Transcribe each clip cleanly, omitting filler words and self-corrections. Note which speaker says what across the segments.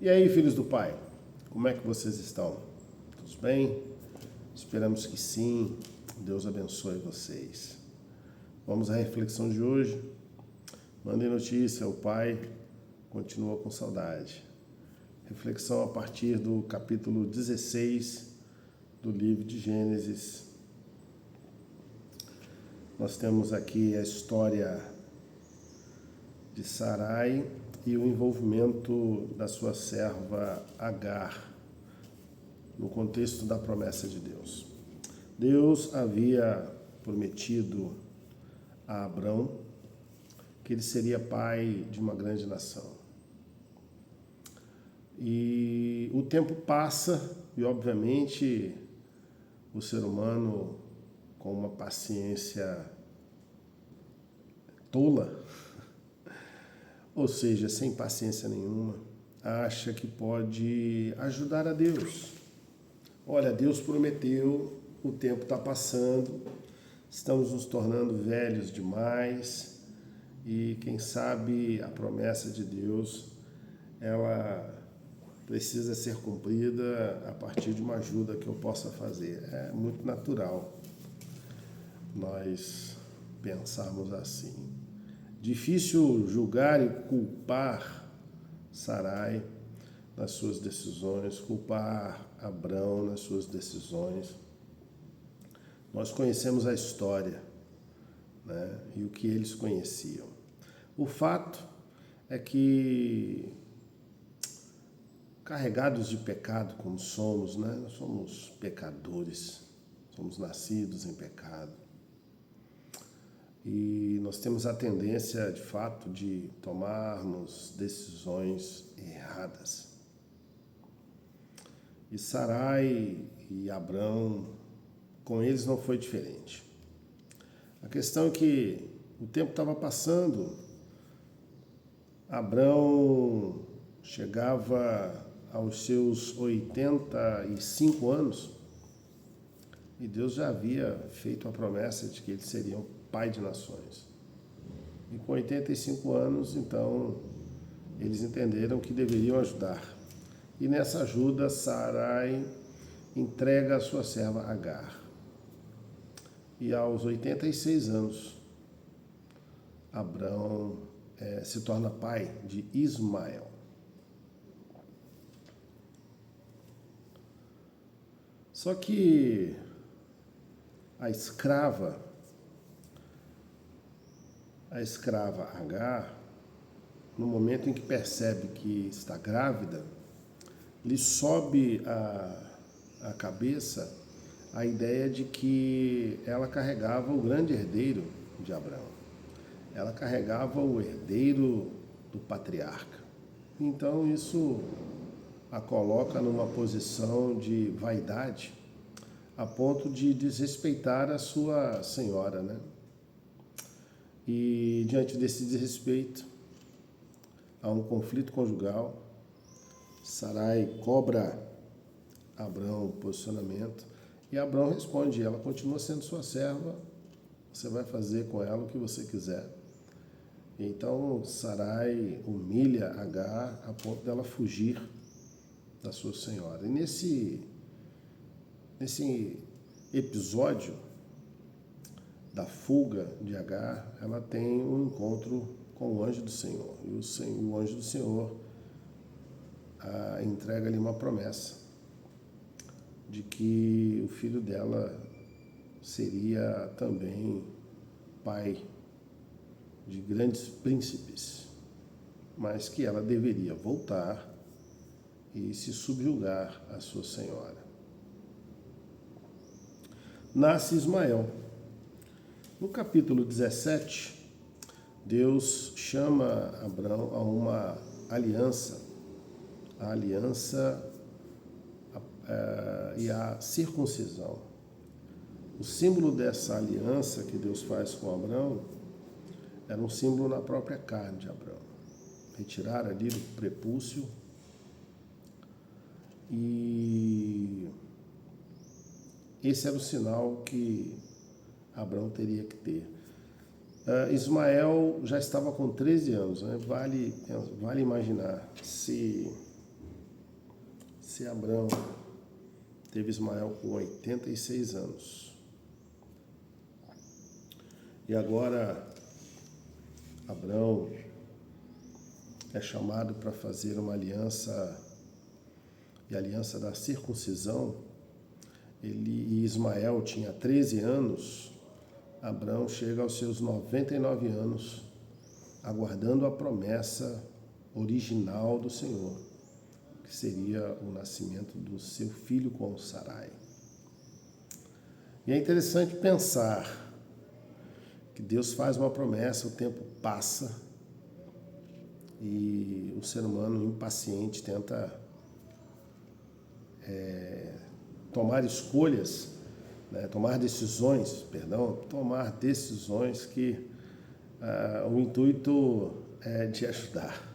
Speaker 1: E aí, filhos do Pai, como é que vocês estão? Todos bem? Esperamos que sim. Deus abençoe vocês. Vamos à reflexão de hoje. Mandem notícia, o Pai continua com saudade. Reflexão a partir do capítulo 16 do livro de Gênesis. Nós temos aqui a história de Sarai e o envolvimento da sua serva Agar, no contexto da promessa de Deus. Deus havia prometido a Abrão que ele seria pai de uma grande nação. E o tempo passa e, obviamente, o ser humano, com uma paciência tola, ou seja, sem paciência nenhuma, acha que pode ajudar a Deus. Olha, Deus prometeu, o tempo está passando, estamos nos tornando velhos demais e, quem sabe, a promessa de Deus, ela precisa ser cumprida a partir de uma ajuda que eu possa fazer. É muito natural nós pensarmos assim. Difícil julgar e culpar Sarai nas suas decisões, culpar Abrão nas suas decisões. Nós conhecemos a história, né, e o que eles conheciam. O fato é que, carregados de pecado como somos, né, nós somos pecadores, somos nascidos em pecado. E nós temos a tendência, de fato, de tomarmos decisões erradas. E Sarai e Abrão, com eles não foi diferente. A questão é que o tempo estava passando, Abrão chegava aos seus 85 anos e Deus já havia feito a promessa de que eles seriam pai de nações. E com 85 anos, então, eles entenderam que deveriam ajudar. E nessa ajuda, Sarai entrega a sua serva Agar. E aos 86 anos, Abrão se torna pai de Ismael. Só que a escrava Agar, no momento em que percebe que está grávida, lhe sobe a cabeça a ideia de que ela carregava o grande herdeiro de Abraão. Ela carregava o herdeiro do patriarca. Então isso a coloca numa posição de vaidade, a ponto de desrespeitar a sua senhora, né? E diante desse desrespeito, há um conflito conjugal. Sarai cobra Abrão o posicionamento e Abrão responde: ela continua sendo sua serva, você vai fazer com ela o que você quiser. Então Sarai humilha Agar a ponto dela fugir da sua senhora. E nesse episódio da fuga de Agar, ela tem um encontro com o anjo do Senhor. E o anjo do Senhor entrega-lhe uma promessa de que o filho dela seria também pai de grandes príncipes, mas que ela deveria voltar e se subjugar à sua senhora. Nasce Ismael. No capítulo 17, Deus chama Abrão a uma aliança, a aliança e a circuncisão. O símbolo dessa aliança que Deus faz com Abrão era um símbolo na própria carne de Abrão. Retirar ali o prepúcio e esse era o sinal que Abrão teria que ter. Ismael já estava com 13 anos, né? Vale imaginar, se se Abrão teve Ismael com 86 anos. E agora Abrão é chamado para fazer uma aliança, e a aliança da circuncisão. E Ismael tinha 13 anos, Abrão chega aos seus 99 anos, aguardando a promessa original do Senhor, que seria o nascimento do seu filho com Sarai. E é interessante pensar que Deus faz uma promessa, o tempo passa e o ser humano impaciente tenta tomar decisões que o intuito é de ajudar.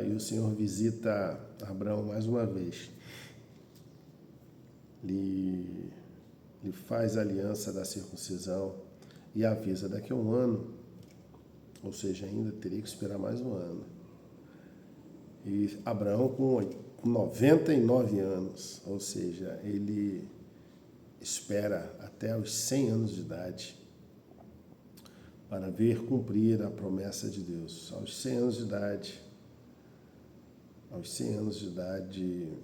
Speaker 1: E o Senhor visita Abraão mais uma vez. Lhe faz a aliança da circuncisão e avisa daqui a um ano, ou seja, ainda teria que esperar mais um ano. E Abraão com 99 anos, ou seja, ele espera até os 100 anos de idade para ver cumprir a promessa de Deus. Aos 100 anos de idade,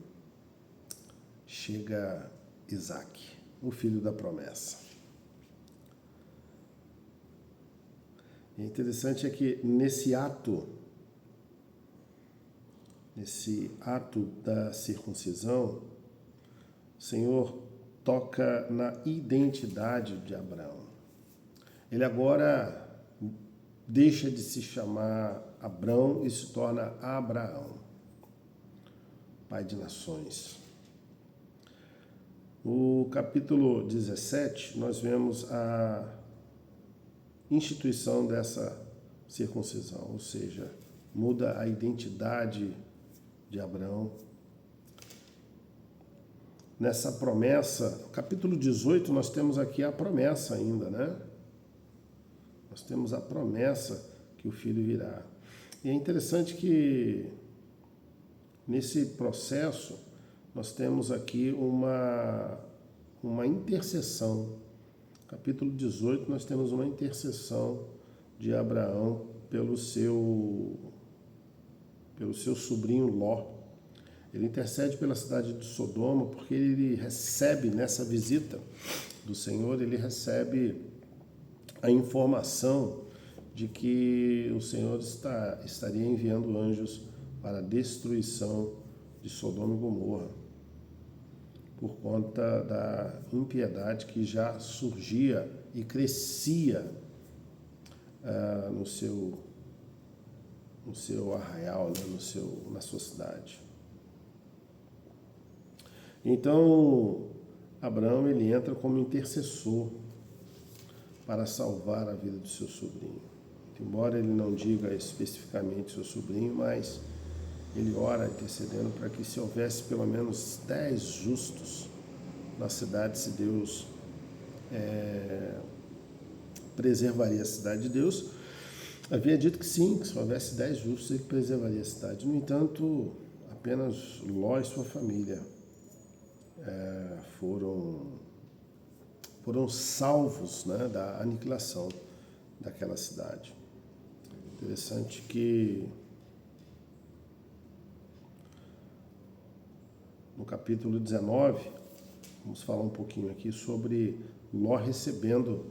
Speaker 1: chega Isaac, o filho da promessa. E interessante é que nesse ato da circuncisão, o Senhor toca na identidade de Abraão. Ele agora deixa de se chamar Abrão e se torna Abraão, pai de nações. No capítulo 17, nós vemos a instituição dessa circuncisão, ou seja, muda a identidade de Abraão. Nessa promessa, no capítulo 18, nós temos aqui a promessa ainda, né? Nós temos a promessa que o filho virá. E é interessante que nesse processo nós temos aqui uma intercessão. Capítulo 18, nós temos uma intercessão de Abraão pelo seu sobrinho Ló. Ele intercede pela cidade de Sodoma porque ele recebe, nessa visita do Senhor, ele recebe a informação de que o Senhor estaria enviando anjos para a destruição de Sodoma e Gomorra, por conta da impiedade que já surgia e crescia no seu arraial, né, na sua cidade. Então, Abraão ele entra como intercessor para salvar a vida do seu sobrinho. Embora ele não diga especificamente seu sobrinho, mas ele ora intercedendo para que se houvesse pelo menos 10 justos na cidade, se Deus preservaria a cidade de Deus. Havia dito que sim, que se houvesse 10 justos, ele preservaria a cidade. No entanto, apenas Ló e sua família foram salvos, né, da aniquilação daquela cidade. Interessante que no capítulo 19, vamos falar um pouquinho aqui sobre Ló recebendo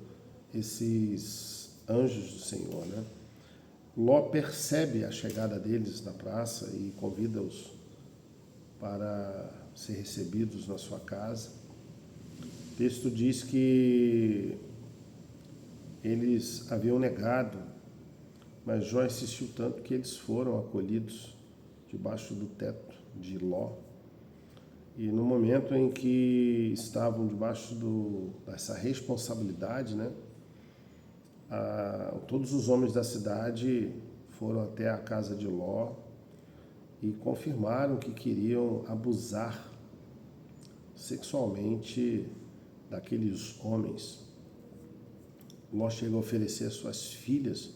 Speaker 1: esses anjos do Senhor, né? Ló percebe a chegada deles na praça e convida-os para ser recebidos na sua casa. O texto diz que eles haviam negado, mas Jó insistiu tanto que eles foram acolhidos debaixo do teto de Ló. E no momento em que estavam debaixo dessa responsabilidade, né, todos os homens da cidade foram até a casa de Ló e confirmaram que queriam abusar sexualmente daqueles homens. Ló chega a oferecer suas filhas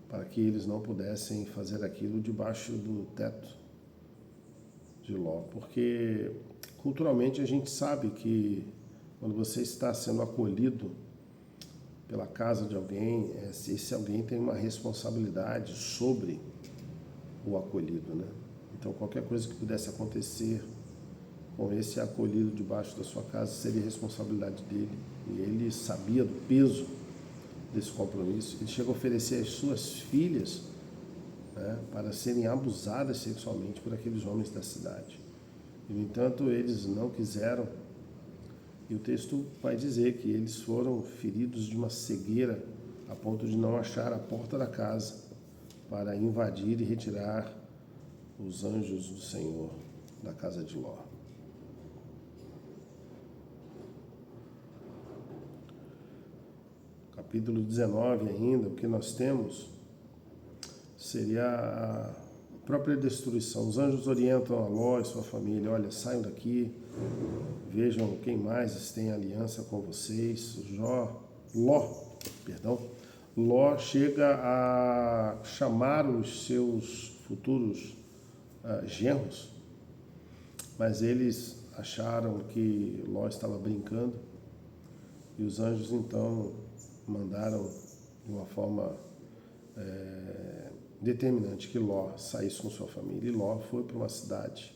Speaker 1: para que eles não pudessem fazer aquilo debaixo do teto de Ló, porque culturalmente a gente sabe que quando você está sendo acolhido pela casa de alguém, esse alguém tem uma responsabilidade sobre o acolhido, né? Então qualquer coisa que pudesse acontecer com esse acolhido debaixo da sua casa seria responsabilidade dele. E ele sabia do peso desse compromisso. Ele chega a oferecer as suas filhas, né, para serem abusadas sexualmente por aqueles homens da cidade. E, no entanto, eles não quiseram. E o texto vai dizer que eles foram feridos de uma cegueira a ponto de não achar a porta da casa para invadir e retirar os anjos do Senhor da casa de Ló. Capítulo 19 ainda, o que nós temos seria a própria destruição. Os anjos orientam a Ló e sua família: olha, saiam daqui, vejam quem mais tem aliança com vocês. Ló chega a chamar os seus futuros genros, mas eles acharam que Ló estava brincando e os anjos então mandaram de uma forma determinante que Ló saísse com sua família. E Ló foi para uma cidade.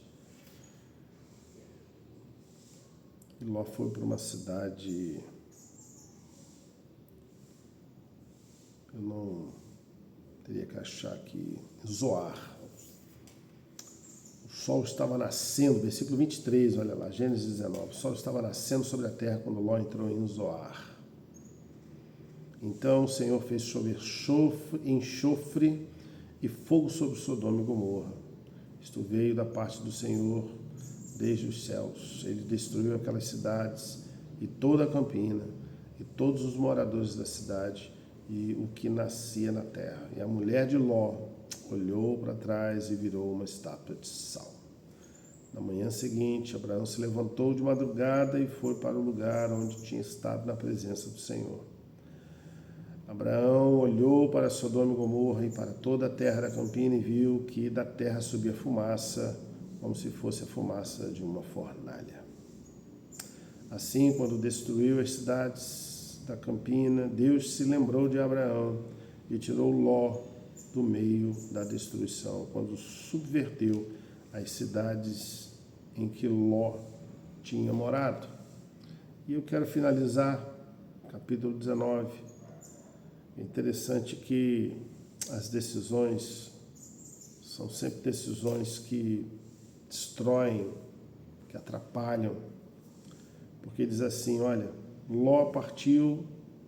Speaker 1: Eu não teria que achar aqui, Zoar. O sol estava nascendo, versículo 23, olha lá, Gênesis 19. O sol estava nascendo sobre a terra quando Ló entrou em Zoar. Então o Senhor fez chover enxofre e fogo sobre Sodoma e Gomorra. Isto veio da parte do Senhor desde os céus. Ele destruiu aquelas cidades e toda a campina e todos os moradores da cidade e o que nascia na terra. E a mulher de Ló olhou para trás e virou uma estátua de sal. Na manhã seguinte, Abraão se levantou de madrugada e foi para o lugar onde tinha estado na presença do Senhor. Abraão olhou para Sodoma e Gomorra e para toda a terra da campina e viu que da terra subia fumaça, como se fosse a fumaça de uma fornalha. Assim, quando destruiu as cidades da campina, Deus se lembrou de Abraão e tirou Ló do meio da destruição, quando subverteu as cidades em que Ló tinha morado. E eu quero finalizar capítulo 19. É interessante que as decisões são sempre decisões que destroem, que atrapalham, porque diz assim, olha, Ló partiu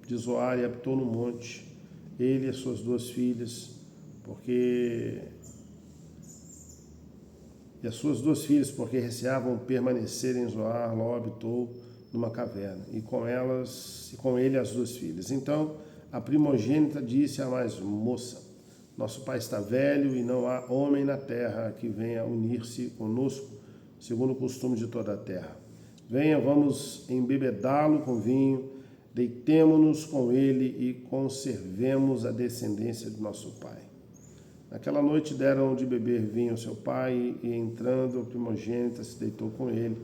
Speaker 1: de Zoar e habitou no monte, ele e as suas duas filhas, porque receavam permanecer em Zoar, Ló habitou numa caverna, e com ele as duas filhas. Então, a primogênita disse à mais moça, nosso pai está velho e não há homem na terra que venha unir-se conosco, segundo o costume de toda a terra. Venha, vamos embebedá-lo com vinho, deitemo-nos com ele e conservemos a descendência de nosso pai. Naquela noite deram de beber vinho ao seu pai e, entrando, a primogênita se deitou com ele,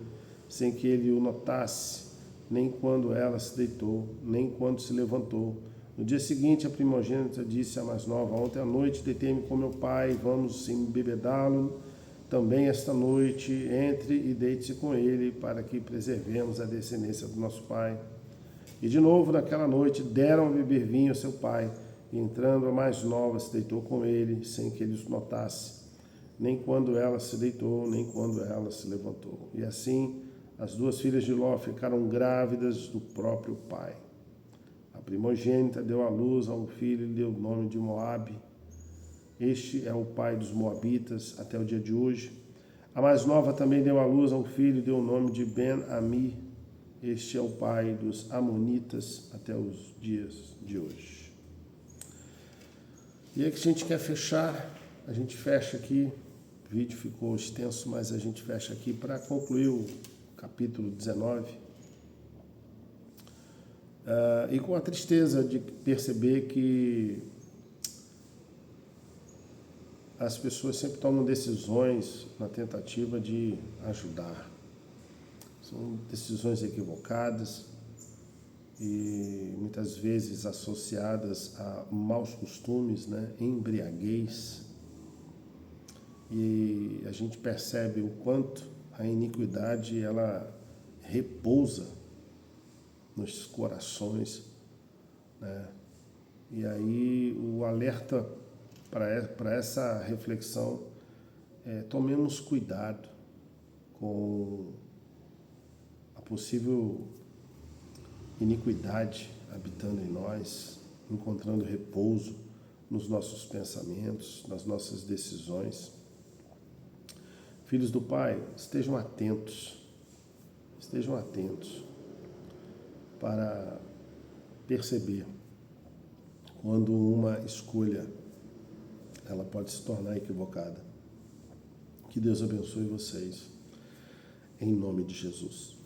Speaker 1: sem que ele o notasse, nem quando ela se deitou, nem quando se levantou. No dia seguinte, a primogênita disse à mais nova, ontem à noite deitei-me com meu pai, vamos embebedá-lo também esta noite, entre e deite-se com ele, para que preservemos a descendência do nosso pai. E de novo, naquela noite, deram a beber vinho a seu pai, e entrando a mais nova se deitou com ele, sem que ele os notasse, nem quando ela se deitou, nem quando ela se levantou. E assim, as duas filhas de Ló ficaram grávidas do próprio pai. A primogênita deu à luz a um filho e lhe deu o nome de Moabe. Este é o pai dos Moabitas até o dia de hoje. A mais nova também deu à luz a um filho e deu o nome de Ben-Ami. Este é o pai dos Amonitas até os dias de hoje. E aí que a gente quer fechar, a gente fecha aqui. O vídeo ficou extenso, mas a gente fecha aqui para concluir o capítulo 19. E com a tristeza de perceber que as pessoas sempre tomam decisões na tentativa de ajudar. São decisões equivocadas e muitas vezes associadas a maus costumes, né? Embriaguez. E a gente percebe o quanto a iniquidade ela repousa nos corações, né? E aí o alerta para essa reflexão é: tomemos cuidado com a possível iniquidade habitando em nós, encontrando repouso nos nossos pensamentos, nas nossas decisões. Filhos do Pai, estejam atentos para perceber quando uma escolha ela pode se tornar equivocada. Que Deus abençoe vocês, em nome de Jesus.